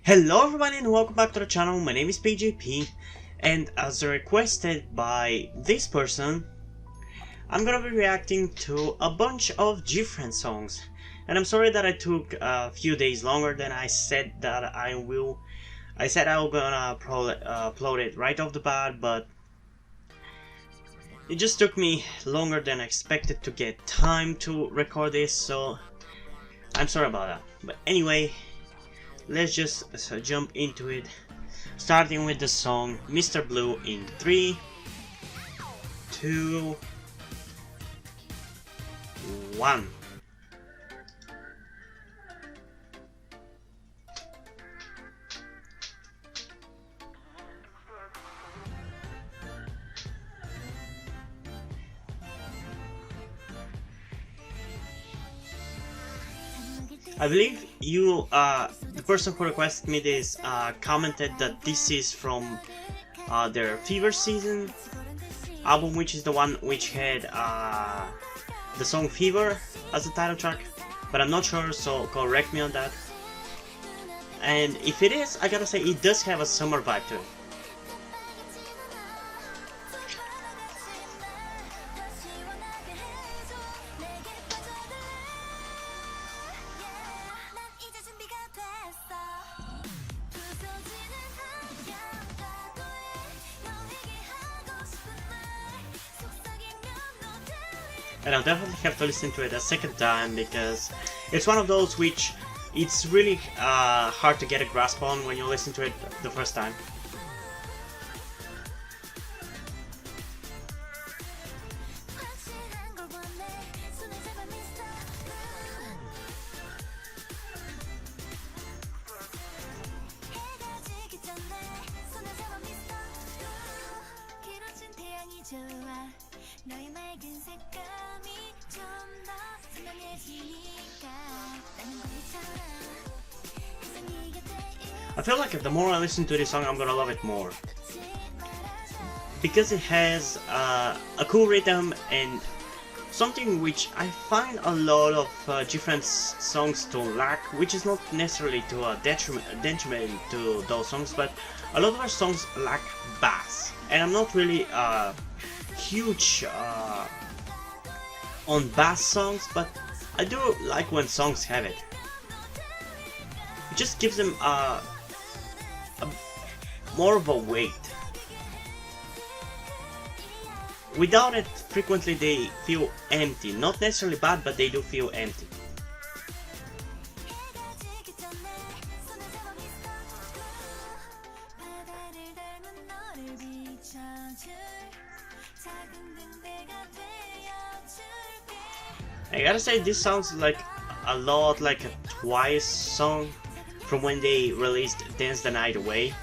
Hello everybody and welcome back to the channel. My name is PJP, and as requested by this person, I'm gonna be reacting to a bunch of GFriend songs. And I'm sorry that I took a few days longer than I said that I will. I said I was gonna upload it right off the bat, but it just took me longer than I expected to get time to record this, so I'm sorry about that. But anyway, let's just jump into it, starting with the song Mr. Blue in 3, 2, 1. I believe you, the person who requested me this, commented that this is from their Fever Season album, which is the one which had the song Fever as the title track, but I'm not sure, so correct me on that. And if it is, I gotta say it does have a summer vibe to it. And I'll definitely have to listen to it a second time because it's one of those which it's really hard to get a grasp on when you listen to it the first time. I feel like the more I listen to this song, I'm gonna love it more. Because it has a cool rhythm and something which I find a lot of GFriend songs to lack, which is not necessarily to a detriment to those songs, but a lot of our songs lack bass. And I'm not really huge on bass songs, but I do like when songs have it. It just gives them more of a weight. Without it, frequently they feel empty. Not necessarily bad, but they do feel empty. I gotta say, this sounds like a lot like a Twice song from when they released Dance the Night Away.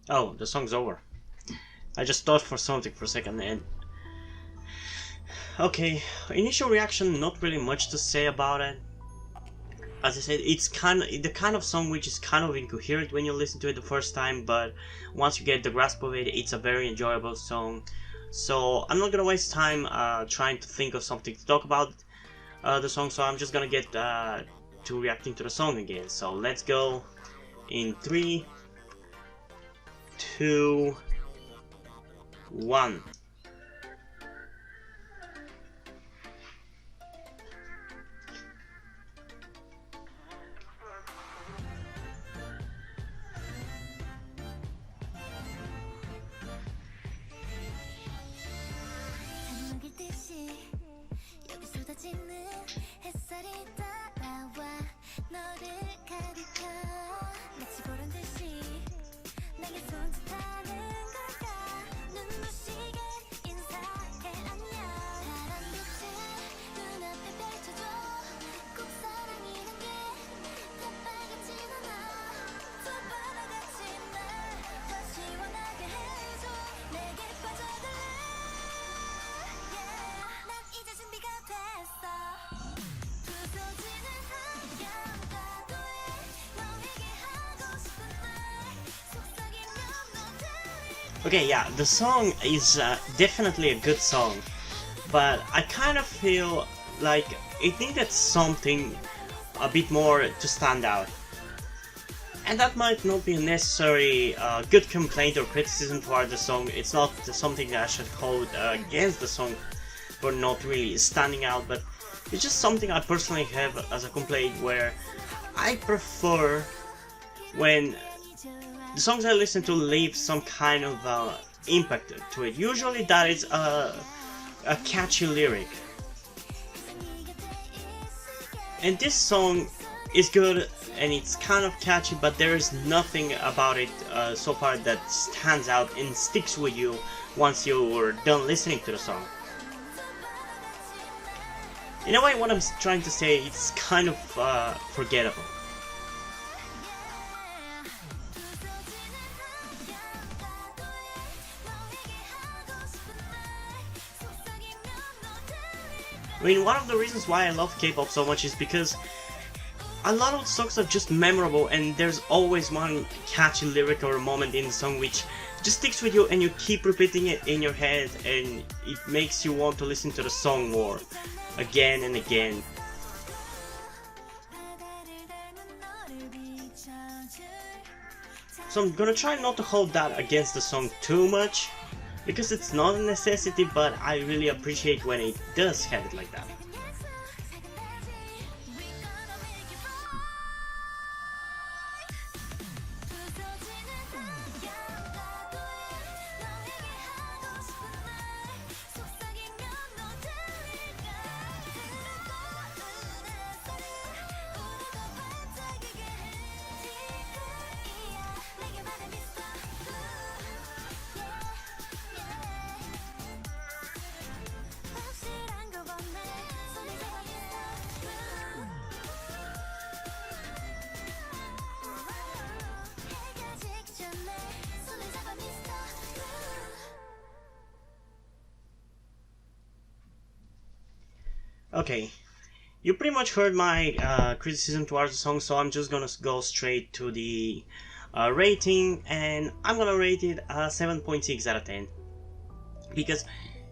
Oh, the song's over. I just thought for something for a second and... Okay, initial reaction, not really much to say about it. As I said, it's the kind of song which is kind of incoherent when you listen to it the first time, but once you get the grasp of it, it's a very enjoyable song. So I'm not gonna waste time trying to think of something to talk about the song, so I'm just gonna get to reacting to the song again. So let's go in 3, 2, 1. Okay, yeah, the song is definitely a good song, but I kind of feel like it needed something a bit more to stand out. And that might not be a necessary good complaint or criticism toward the song. It's not something that I should hold against the song for not really standing out, but it's just something I personally have as a complaint where I prefer when the songs I listen to leave some kind of impact to it. Usually that is a catchy lyric. And this song is good and it's kind of catchy, but there is nothing about it so far that stands out and sticks with you once you're done listening to the song. In a way, what I'm trying to say, it's kind of forgettable. I mean, one of the reasons why I love K-pop so much is because a lot of songs are just memorable and there's always one catchy lyric or moment in the song which just sticks with you and you keep repeating it in your head and it makes you want to listen to the song more, again and again. So I'm gonna try not to hold that against the song too much, because it's not a necessity, but I really appreciate when it does have it like that. Okay, you pretty much heard my criticism towards the song, so I'm just gonna go straight to the rating, and I'm gonna rate it a 7.6 out of 10. Because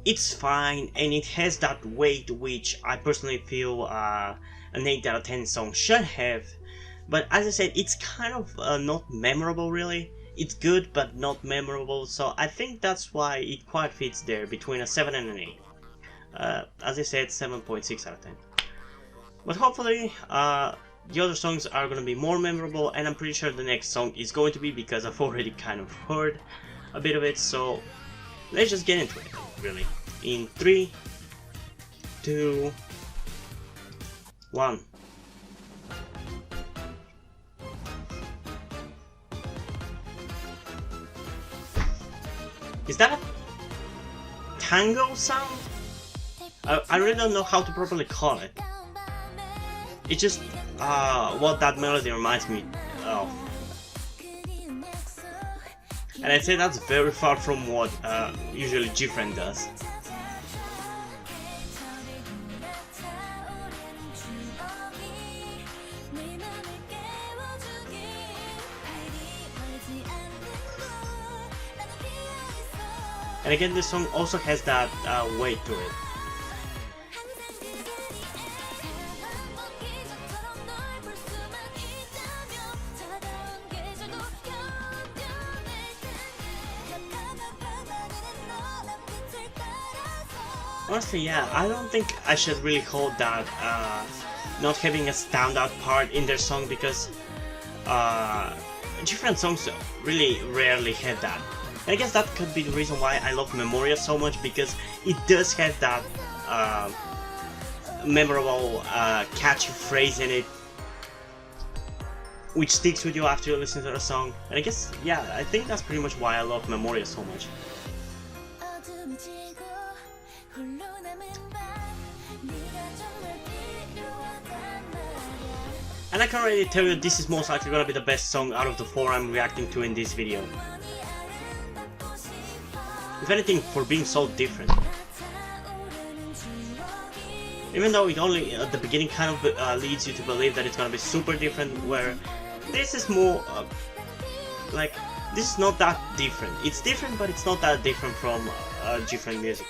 it's fine, and it has that weight which I personally feel an 8 out of 10 song should have. But as I said, it's kind of not memorable really. It's good, but not memorable, so I think that's why it quite fits there, between a 7 and an 8. As I said, 7.6 out of 10. But hopefully, the other songs are going to be more memorable, and I'm pretty sure the next song is going to be, because I've already kind of heard a bit of it, so let's just get into it, really. In 3, 2, 1. Is that a tango sound? I really don't know how to properly call it. It's just what that melody reminds me of. And I'd say that's very far from what usually GFriend does. And again, this song also has that weight to it. Honestly, yeah, I don't think I should really hold that not having a standout part in their song, because different songs really rarely have that. And I guess that could be the reason why I love Memoria so much, because it does have that memorable, catchy phrase in it, which sticks with you after you listen to the song. And I guess, yeah, I think that's pretty much why I love Memoria so much. And I can already tell you this is most likely gonna be the best song out of the 4 I'm reacting to in this video. If anything, for being so different. Even though it only at the beginning kind of leads you to believe that it's gonna be super different, where this is more like this is not that different. It's different, but it's not that different from GFriend music.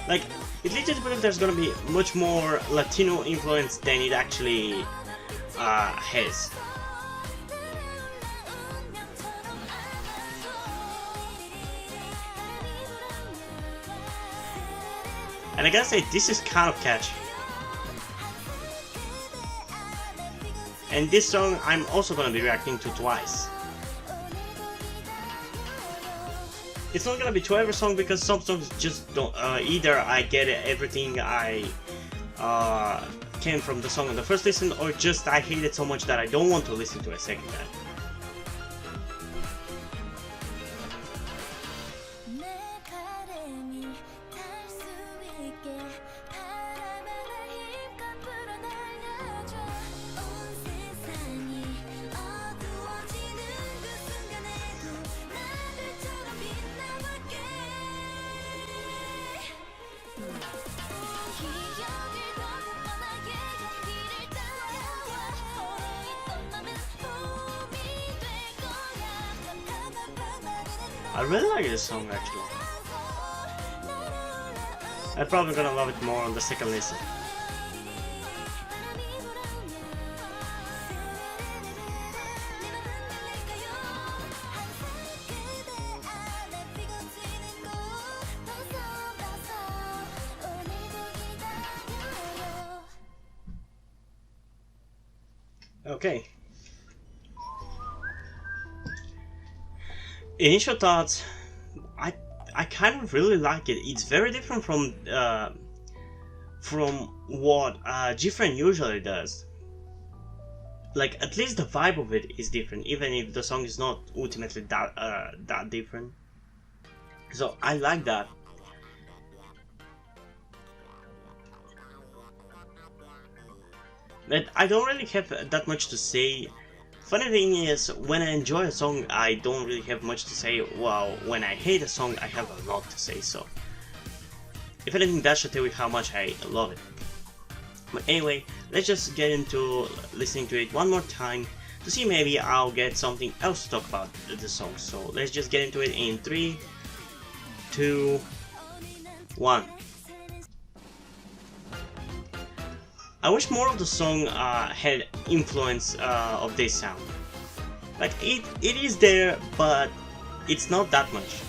Like, it leads you to believe there's gonna be much more Latino influence than it actually has. And I gotta say, this is kind of catchy. And this song I'm also gonna be reacting to twice. It's not gonna be to every song because some songs just don't. Either I get everything I came from the song on the first listen, or just I hate it so much that I don't want to listen to it a second time. I really like this song actually. I'm probably gonna love it more on the second listen. Okay. Initial thoughts. I kind of really like it. It's very different from what GFriend usually does. Like, at least the vibe of it is different, even if the song is not ultimately that different. So I like that. But I don't really have that much to say. Funny thing is, when I enjoy a song, I don't really have much to say, while when I hate a song, I have a lot to say, so... If anything, that should tell you how much I love it. But anyway, let's just get into listening to it one more time, to see maybe I'll get something else to talk about the song. So let's just get into it in 3, 2, 1. I wish more of the song had influence of this sound. Like, it is there, but it's not that much.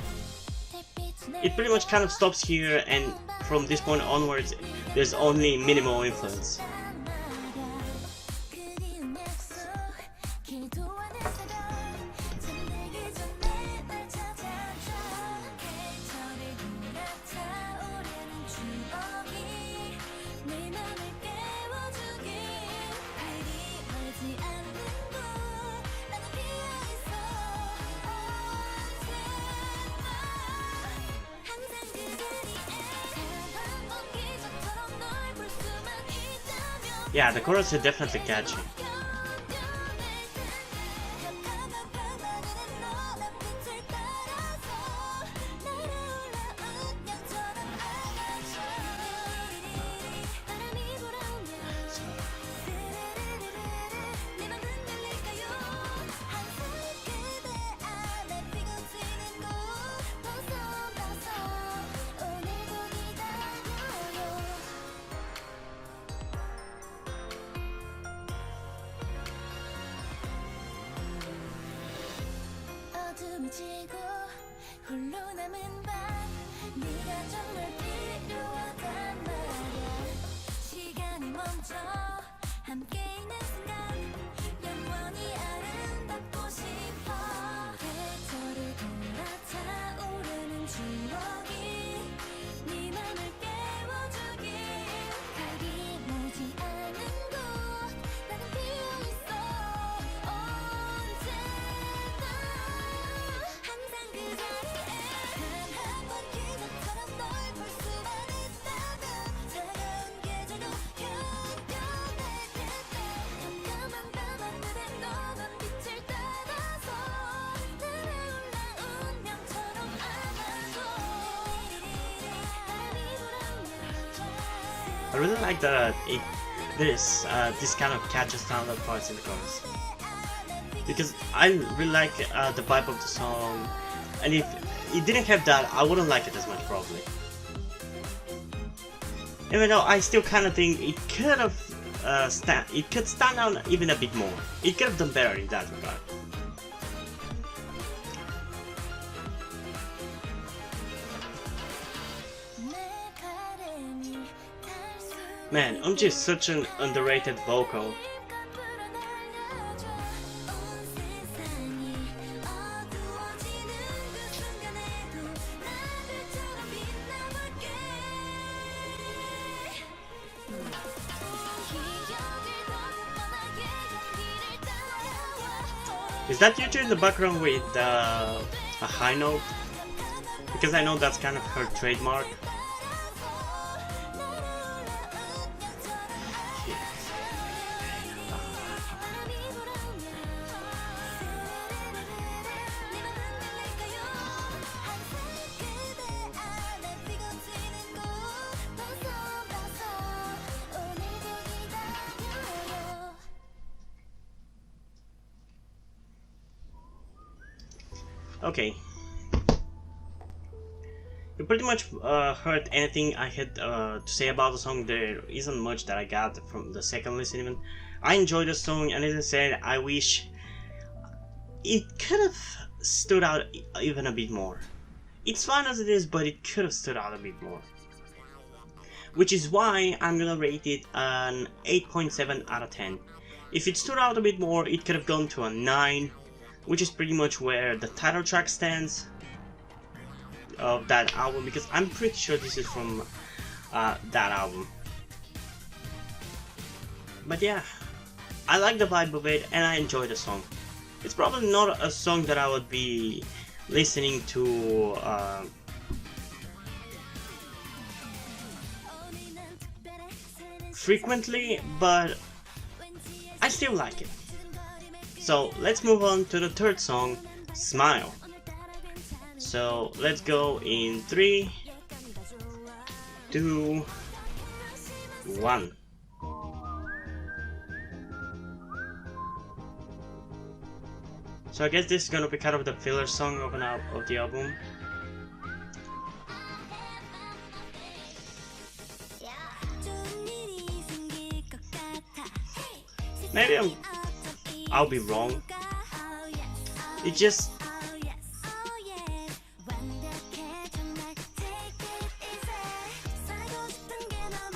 It pretty much kind of stops here, and from this point onwards, there's only minimal influence. Yeah, the chorus is definitely catchy. I really like that this kind of catchy standard parts in the chorus, because I really like the vibe of the song, and if it didn't have that, I wouldn't like it as much probably. Even though I still kind of think it could have it could stand out even a bit more. It could have done better in that regard. Man, just such an underrated vocal. Is that Yuju in the background with a high note? Because I know that's kind of her trademark. Okay. You pretty much heard anything I had to say about the song. There isn't much that I got from the second listen even. I enjoyed the song, and as I said, I wish it could have stood out even a bit more. It's fine as it is, but it could have stood out a bit more. Which is why I'm gonna rate it an 8.7 out of 10. If it stood out a bit more, it could have gone to a 9. Which is pretty much where the title track stands of that album, because I'm pretty sure this is from that album. But yeah, I like the vibe of it and I enjoy the song. It's probably not a song that I would be listening to frequently, but I still like it. So let's move on to the third song, Smile. So let's go in 3, 2, 1. So I guess this is gonna be kind of the filler song of the album. Maybe I'll be wrong. It just...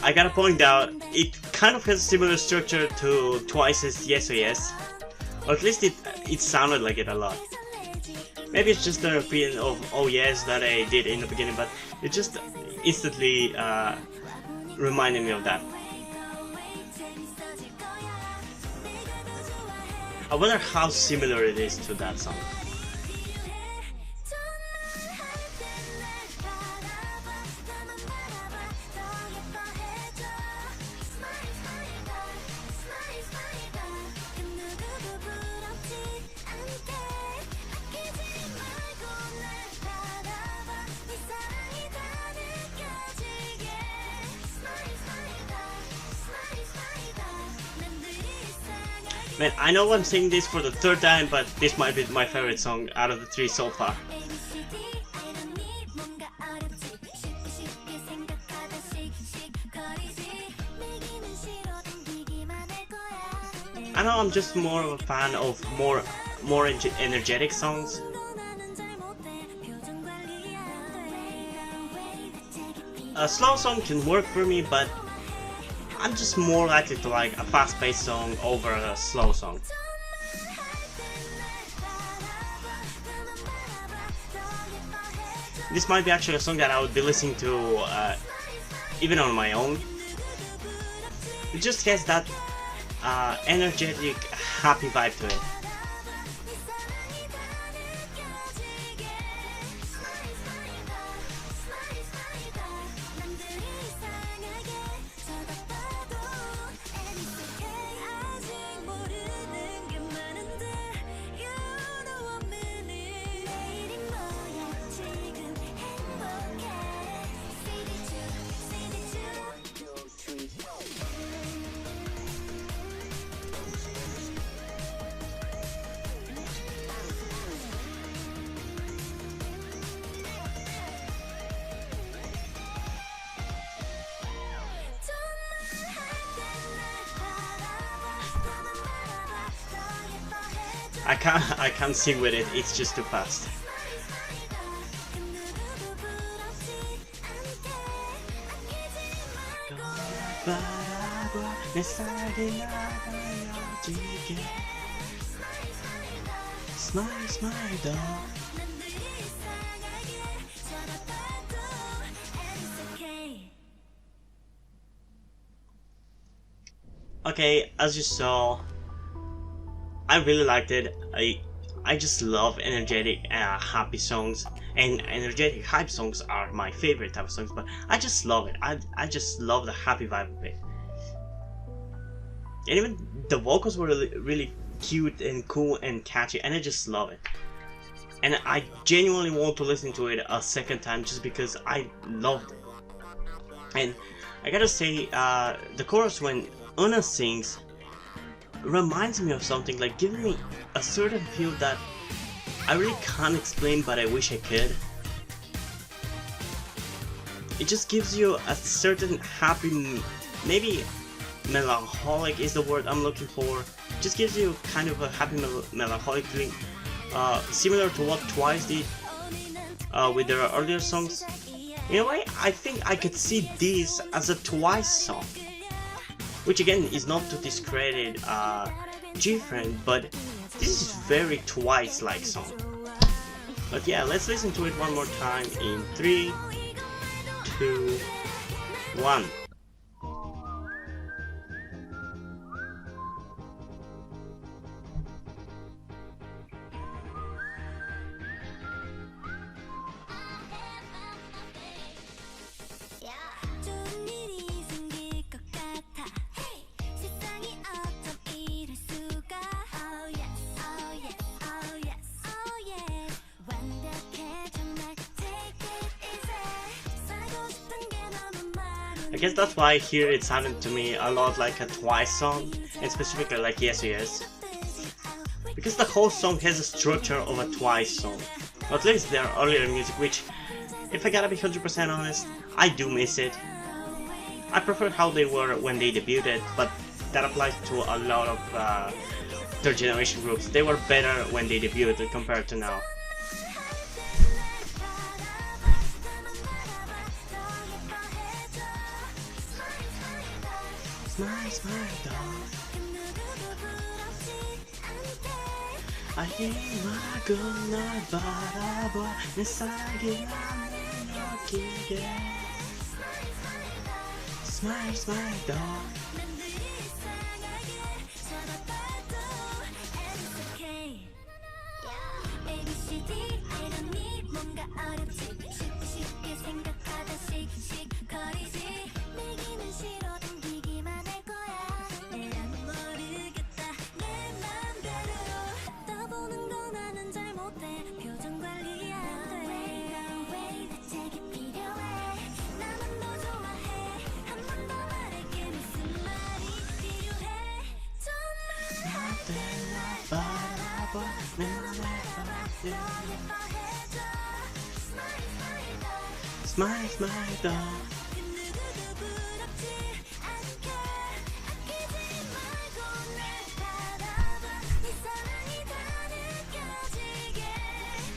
I gotta point out, it kind of has a similar structure to Twice's Yes or Yes. Or at least it sounded like it a lot. Maybe it's just the repeat of Oh Yes that I did in the beginning, but it just instantly reminded me of that. I wonder how similar it is to that song. Man, I know I'm saying this for the third time, but this might be my favorite song out of the 3 so far. I know I'm just more of a fan of more energetic songs. A slow song can work for me, but I'm just more likely to like a fast-paced song over a slow song. This might be actually a song that I would be listening to even on my own. It just has that energetic, happy vibe to it. I can't sing with it. It's just too fast. Smile, smile, dog. Okay, as you saw, I really liked it. I just love energetic, happy songs, and energetic hype songs are my favorite type of songs. But I just love it. I just love the happy vibe of it, and even the vocals were really cute and cool and catchy, and I just love it. And I genuinely want to listen to it a second time just because I loved it. And I gotta say, the chorus when Una sings reminds me of something, like giving me a certain feel that I really can't explain, but I wish I could. It just gives you a certain happy, maybe melancholic is the word I'm looking for. It just gives you kind of a happy melancholic feeling, similar to what Twice did with their earlier songs. In a way, I think I could see this as a Twice song, which again is not to discredit GFriend, but this is very Twice-like song. But yeah, let's listen to it one more time in 3, 2, 1. I guess that's why here it sounded to me a lot like a Twice song, and specifically like Yes Yes. Because the whole song has a structure of a Twice song, or at least their earlier music, which, if I gotta be 100% honest, I do miss it. I prefer how they were when they debuted, but that applies to a lot of their generation groups. They were better when they debuted compared to now. Smile, smile, dog. 아이마고 날 바라봐 내 사랑이 나는 여기에. Smile, smile, dog. Smile, smile, dog.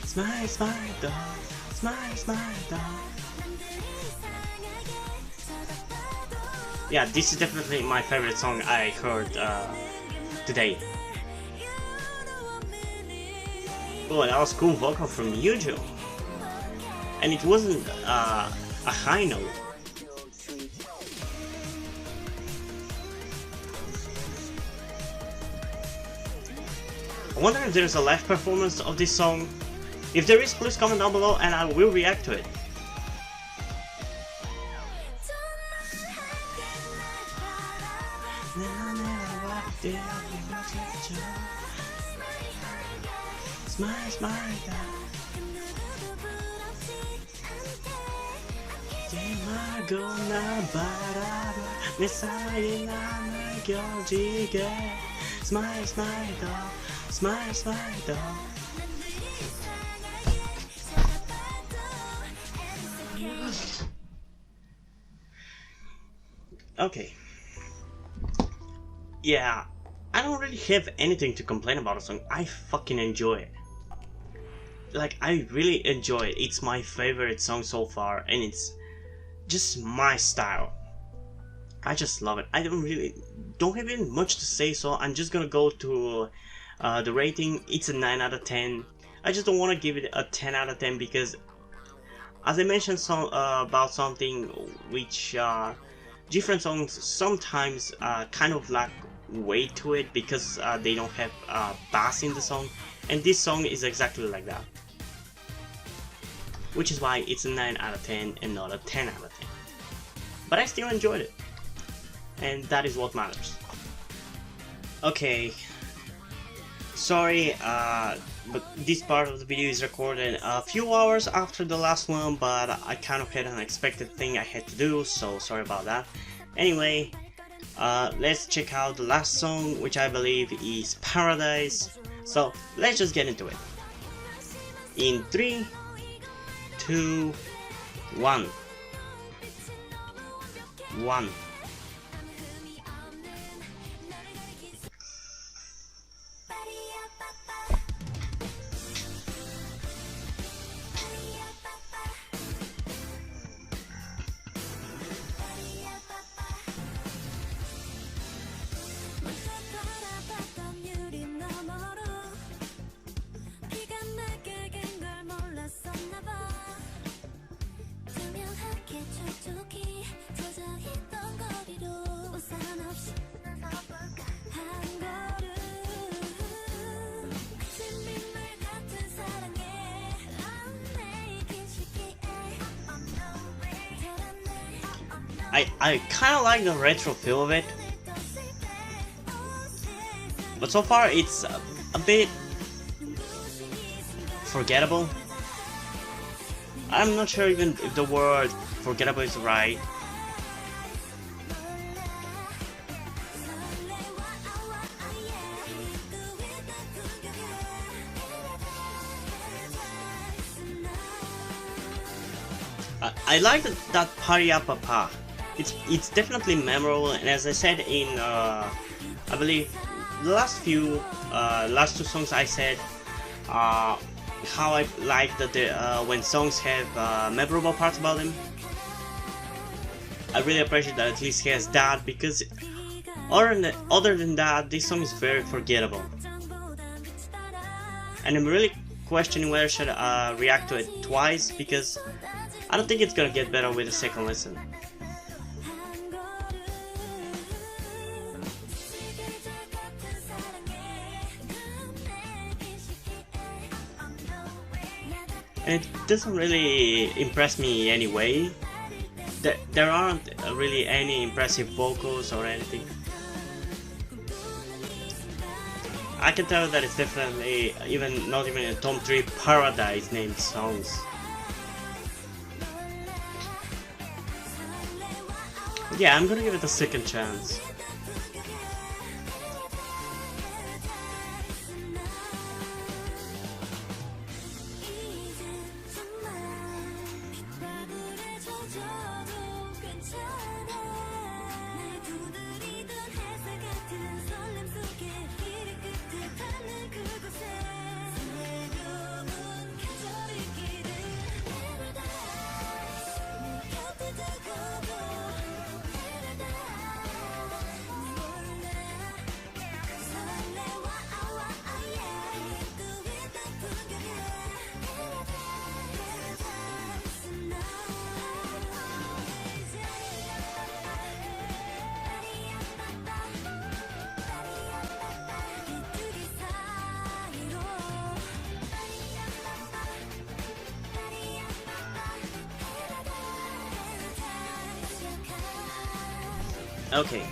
Smile, smile, dog. Smile, smile, dog. Yeah, this is definitely my favorite song I heard today. Oh, that was cool vocal from Yujo. And it wasn't a high note. I wonder if there's a live performance of this song. If there is, please comment down below and I will react to it. Smile, smile, Smile, smile, dog. Smile, smile, dog. Okay. Yeah, I don't really have anything to complain about the song. I fucking enjoy it. Like, I really enjoy it. It's my favorite song so far, and it's just my style. I just love it. I don't have even much to say, so I'm just gonna go to the rating. It's a 9 out of 10. I just don't want to give it a 10 out of 10 because, as I mentioned about something which GFriend songs sometimes kind of lack weight to it because they don't have bass in the song, and this song is exactly like that. Which is why it's a 9 out of 10 and not a 10 out of 10. But I still enjoyed it. And that is what matters. Okay. Sorry, but this part of the video is recorded a few hours after the last one, but I kind of had an unexpected thing I had to do, so sorry about that. Anyway, let's check out the last song, which I believe is Paradise. So let's just get into it. In 3, 2, 1. 1. I kind of like the retro feel of it, but so far it's a bit forgettable. I'm not sure even if the word forgettable is right. I like that Party Up Papa. It's definitely memorable, and as I said in I believe the last two songs I said how I like that when songs have memorable parts about them. I really appreciate that at least he has that, because other than that, this song is very forgettable, and I'm really questioning whether I should react to it twice, because I don't think it's gonna get better with a second listen. And it doesn't really impress me anyway. There aren't really any impressive vocals or anything. I can tell that it's definitely not even a Tom 3 Paradise named songs. But yeah, I'm gonna give it a second chance. Okay.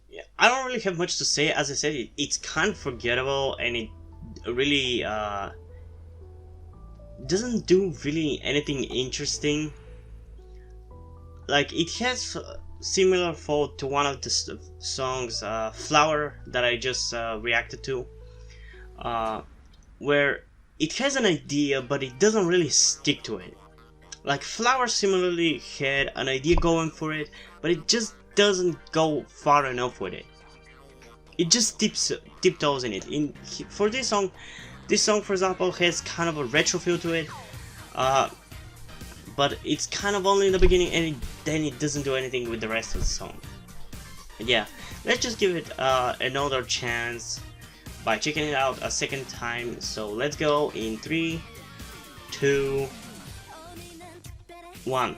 Yeah, I don't really have much to say. As I said, it's kind of forgettable, and it really doesn't do really anything interesting. Like, it has similar flow to one of the songs, Flower, that I just reacted to, where it has an idea, but it doesn't really stick to it. Like, Flower similarly had an idea going for it, but it just doesn't go far enough with it. it just tiptoes in it. For this song for example has kind of a retro feel to it, but it's kind of only in the beginning, and then it doesn't do anything with the rest of the song. But yeah, let's just give it another chance by checking it out a second time. So let's go in 3, 2, 1.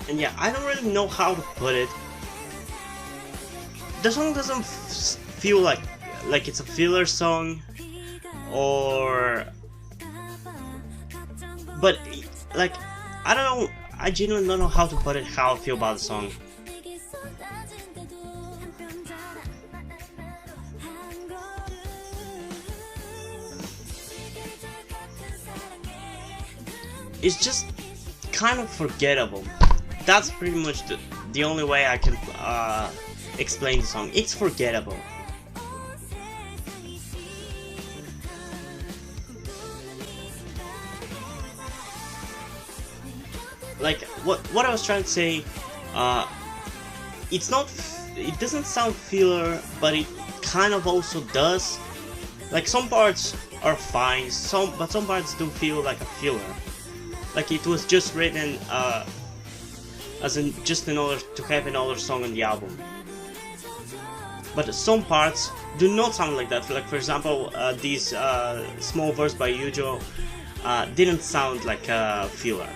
And yeah, I don't really know how to put it. The song doesn't feel like it's a filler song, or but like I don't know. I genuinely don't know how to put it. How I feel about the song. It's just kind of forgettable. That's pretty much the only way I can explain the song. It's forgettable. Like what I was trying to say, it's not. It doesn't sound filler, but it kind of also does. Like some parts are fine, but some parts do feel like a filler. Like it was just written as in just in order to have another song on the album. But some parts do not sound like that. Like for example, this small verse by Yujo didn't sound like a filler.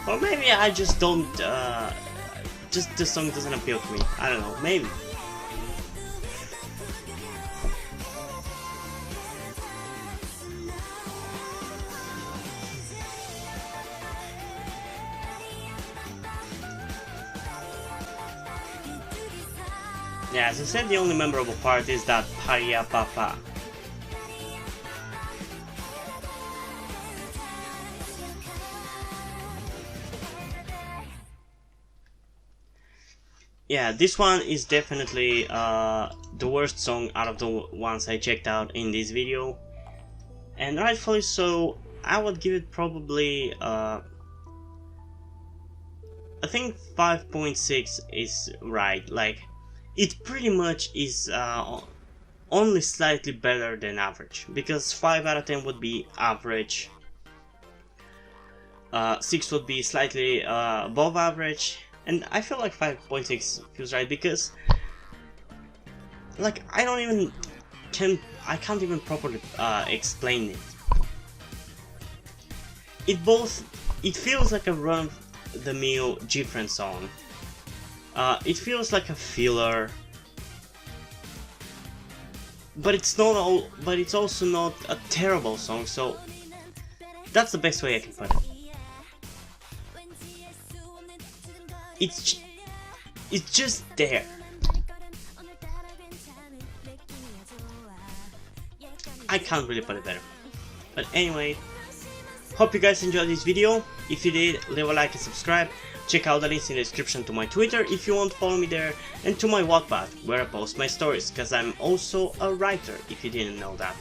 Or maybe I just don't, just the song doesn't appeal to me. I don't know, maybe. Yeah, as I said, the only memorable part is that Paria Papa. Yeah, this one is definitely the worst song out of the ones I checked out in this video, and rightfully so. I would give it probably I think 5.6 is right. Like it pretty much is only slightly better than average, because 5 out of 10 would be average, 6 would be slightly above average, and I feel like 5.6 feels right because like I can't even properly explain it. It feels like a run-of-the-mill GFriend song. It feels like a filler, but it's also not a terrible song. So that's the best way I can put it. It's just there. I can't really put it better. But anyway, hope you guys enjoyed this video. If you did, leave a like and subscribe. Check out the links in the description to my Twitter if you want to follow me there, and to my Wattpad where I post my stories, cause I'm also a writer if you didn't know that.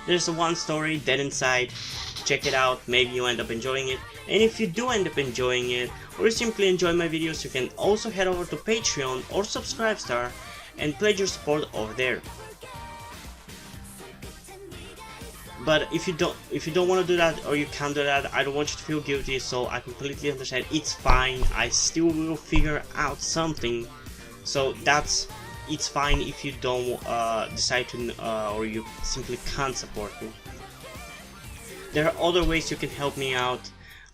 There's one story, Dead Inside. Check it out, maybe you end up enjoying it, and if you do end up enjoying it or you simply enjoy my videos, you can also head over to Patreon or Subscribestar and pledge your support over there. But if you don't want to do that, or you can't do that, I don't want you to feel guilty, so I completely understand. It's fine, I still will figure out something, so it's fine if you don't decide to or you simply can't support me. There are other ways you can help me out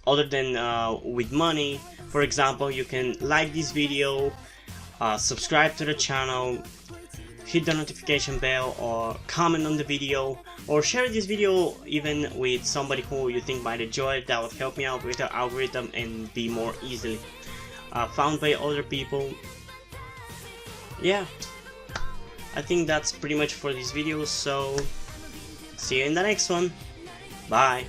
other than with money. For example, you can like this video, subscribe to the channel, hit the notification bell, or comment on the video, or share this video even with somebody who you think might enjoy it. That would help me out with the algorithm and be more easily found by other people. Yeah, I think that's pretty much for this video, so see you in the next one. Bye.